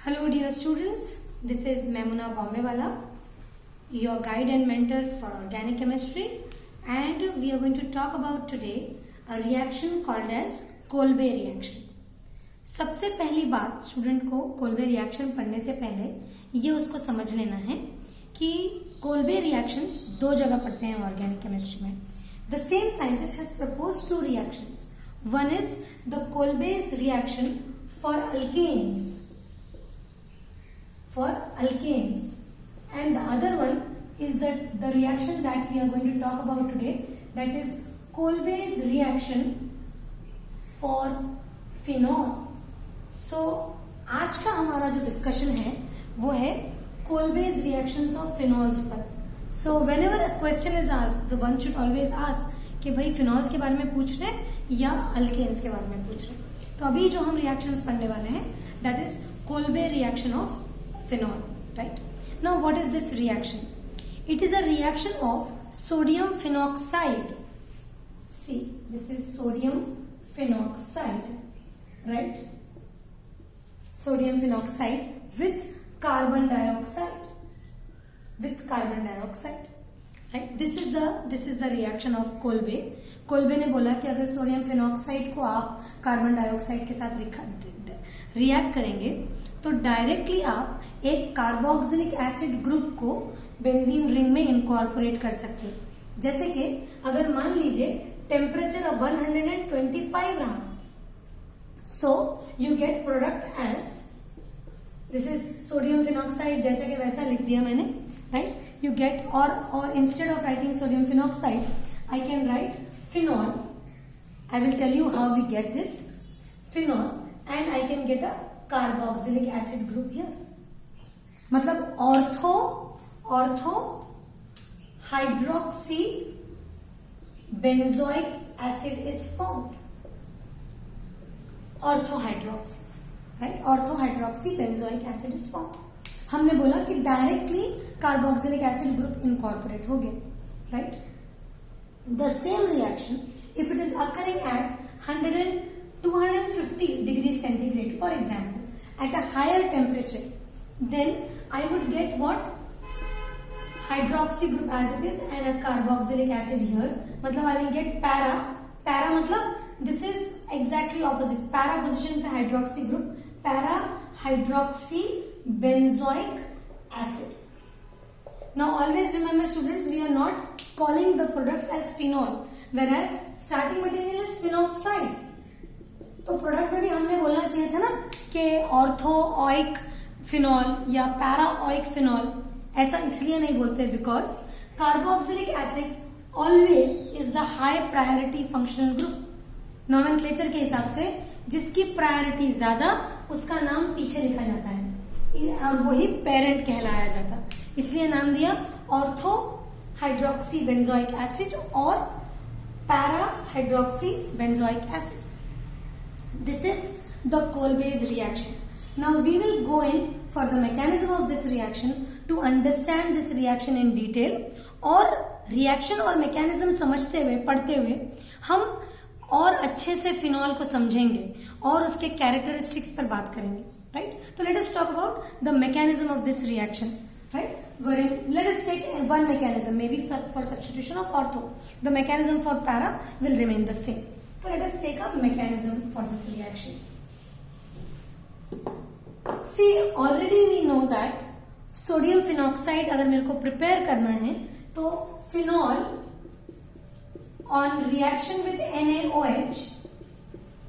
Hello dear students, this is Memuna Bombewala, your guide and mentor for organic chemistry, and we are going to talk about today a reaction called as Kolbe reaction. सबसे पहली बात student को Kolbe reaction पढ़ने से पहले ये उसको समझ लेना है कि कोल्बे रिएक्शंस दो जगह पढ़ते हैं ऑर्गेनिक केमिस्ट्री में. The same scientist has proposed two reactions. One is the Kolbe's reaction for alkanes and the other one is the reaction that we are going to talk about today, that is Kolbe's reaction for phenol. So आज का हमारा जो discussion है वो है Kolbe's reactions of phenols पर. So whenever a question is asked, the one should always ask कि भाई फिनॉल्स के बारे में पूछ रहे हैं या अल्केन्स के बारे में पूछ रहे हैं. तो अभी जो हम रिएक्शंस पढ़ने वाले हैं that is Kolbe reaction of phenol, right? Now what is this reaction? It is a reaction of sodium phenoxide. See, this is sodium phenoxide, right? Sodium phenoxide with carbon dioxide, right? This is the reaction of Kolbe. Kolbe ने बोला कि अगर sodium phenoxide को आप carbon dioxide के साथ react करेंगे तो डायरेक्टली आप एक कार्बोक्सिलिक एसिड ग्रुप को बेंजीन रिंग में इनकॉर्पोरेट कर सकते हैं. जैसे कि अगर मान लीजिए टेम्परेचर अब 125 रहा, so you get product as this is sodium phenoxide, जैसे कि वैसा लिख दिया मैंने, राइट? यू गेट और instead of writing sodium phenoxide I can write phenol. I will tell you how we get this phenol and I can get a carboxylic acid group here. मतलब ortho hydroxy benzoic acid is formed. Ortho hydroxy, right? Ortho hydroxy benzoic acid is formed. हमने बोला कि directly carboxylic acid group incorporate हो गए, right? The same reaction if it is occurring at 250 degree centigrade, for example at a higher temperature, then I would get what? Hydroxy group as it is and a carboxylic acid here. मतलब I will get para मतलब this is exactly opposite. Para position पे hydroxy group, para hydroxy benzoic acid. Now always remember students, we are not calling the products as phenol, whereas starting material is phenoxide. तो product में भी हमने बोलना चाहिए था ना कि ऑर्थोइक फिनॉल या पैराओइक फिनॉल. ऐसा इसलिए नहीं बोलते because carboxylic acid always is the high priority functional group. Nomenclature के हिसाब से जिसकी प्रायोरिटी ज्यादा उसका नाम पीछे लिखा जाता है और वही पेरेंट कहलाया जाता, इसलिए नाम दिया ऑर्थो हाइड्रोक्सी बेंजोइक एसिड और para hydroxy benzoic acid. This is the Kolbe's reaction. Now we will go in for the mechanism of this reaction to understand this reaction in detail. और reaction और mechanism समझते हुए पढ़ते हुए हम और अच्छे से फिनॉल को समझेंगे और उसके characteristics पर बात करेंगे, right? तो let us talk about the mechanism of this reaction, right? Wherein let us take one mechanism, maybe for substitution of ortho. The mechanism for para will remain the same. So let us take up mechanism for this reaction. See, already we know that sodium phenoxide अगर मेरे को prepare करना है तो phenol on reaction with NaOH,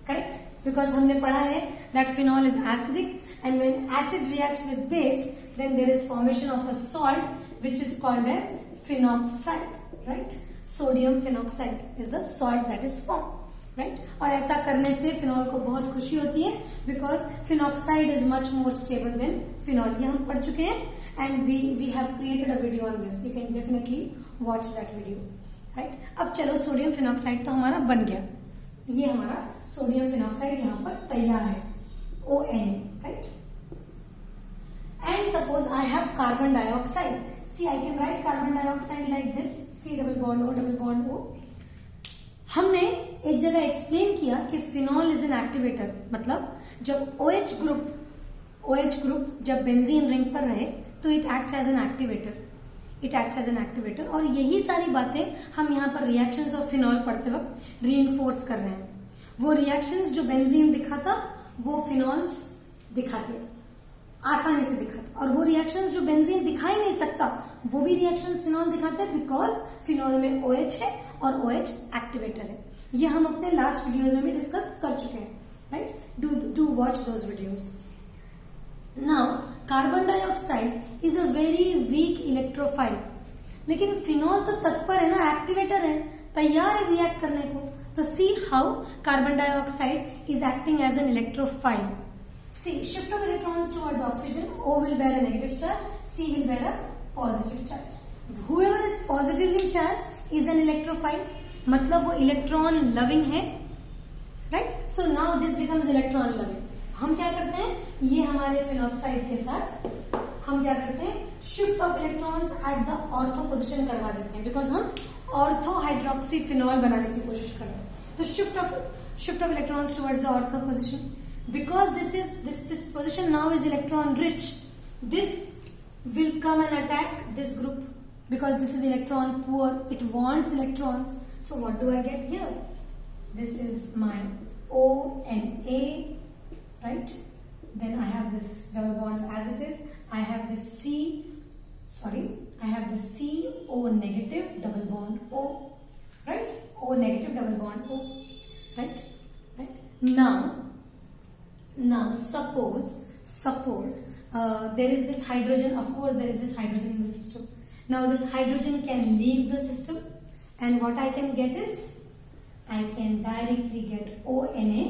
correct? Because हमने पढ़ा है that phenol is acidic and when acid reacts with base then there is formation of a salt which is called as phenoxide, right? Sodium phenoxide is the salt that is formed. Right? और ऐसा करने से phenol को बहुत खुशी होती है because phenoxide is much more stable than phenol. ये हम पढ़ चुके हैं and we have created a video on this. You can definitely watch that video, right? अब चलो सोडियम फिनॉक्साइड तो हमारा बन गया. ये हमारा सोडियम फिनॉक्साइड यहाँ पर तैयार है, ONA, right? And suppose I have carbon dioxide. See I can write carbon dioxide like this, C double bond O. हमने एक जगह एक्सप्लेन किया कि फिनॉल इज एन एक्टिवेटर. मतलब जब OH OH ग्रुप जब बेंजीन रिंग पर रहे तो it acts as an activator, और यही सारी बातें हम यहाँ पर रिएक्शंस ऑफ फिनॉल पढ़ते वक्त रीइंफोर्स कर रहे हैं। वो रिएक्शंस जो बेंजीन दिखाता वो फिनॉल्स दिखाते, आसानी से दिखाता, और वो रिएक्शंस जो बेंजीन दिखा ही नहीं सकता वो भी रिएक्शंस फिनॉल दिखाते हैं, बिकॉज फिनॉल में OH है और OH एक्टिवेटर है। ये हम अपने लास्ट वीडियोज में भी डिस्कस कर चुके हैं, right? Do watch those videos. Now carbon dioxide is a very weak electrophile, लेकिन फिनॉल तो तत्पर है ना, एक्टिवेटर है, तैयार है रिएक्ट करने को। तो see how carbon dioxide is acting as an electrophile. See, shift of electrons towards oxygen, O will bear a negative charge, C will bear a positive charge. Whoever is positively charged is an electrophile, मतलब वो electron loving है, right? So now this becomes electron loving. हम क्या करते हैं, ये हमारे phenoxide के साथ हम क्या करते हैं, shift of electrons at the ortho position करवा देते हैं, बिकॉज हम ऑर्थो हाइड्रोक्सी फिनॉल बनाने की कोशिश कर रहे हैं। तो shift of electrons towards the ortho position, because this position now is electron rich, this will come and attack this group, because this is electron poor, it wants electrons. So what do I get here? This is my ONA, right? Then I have this double bonds as it is. I have this I have this CO negative double bond O, right? O negative double bond O, right? Now suppose there is this hydrogen. Of course there is this hydrogen in the system. Now this hydrogen can leave the system, and what I can get is, I can directly get ONA,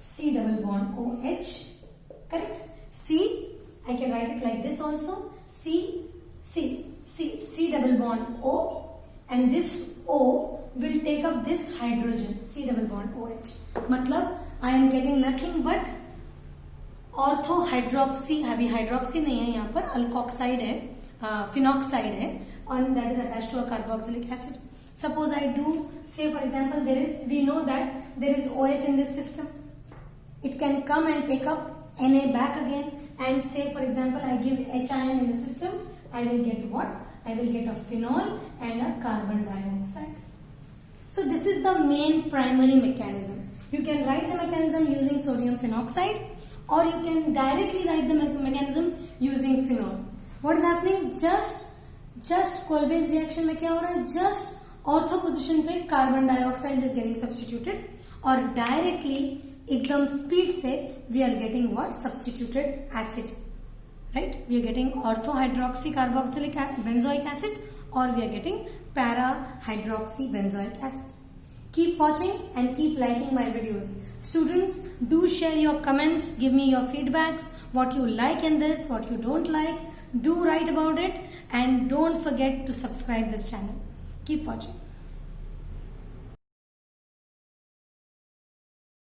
C double bond OH, correct? C, I can write it like this also, C double bond O, and this O will take up this hydrogen, C double bond OH. मतलब I am getting nothing but ortho hydroxy, अभी hydroxy नहीं है यहाँ पर, alkoxide है, phenoxide है, और that is attached to a carboxylic acid. Suppose I do, say for example, we know that there is OH in this system. It can come and take up Na back again, and say for example I give H ion in the system, I will get what? I will get a phenol and a carbon dioxide. So this is the main primary mechanism. You can write the mechanism using sodium phenoxide, or you can directly write the mechanism using phenol. What is happening? Just Kolbe's reaction में क्या हो रहा है? Just ortho position पे carbon dioxide is getting substituted, और directly एकदम speed से we are getting what? Substituted acid, right? We are getting ortho hydroxy carboxylic benzoic acid, और we are getting para hydroxy benzoic acid. Keep watching and keep liking my videos. Students, do share your comments, give me your feedbacks, what you like in this, what you don't like. Do write about it, and don't forget to subscribe this channel. Keep watching.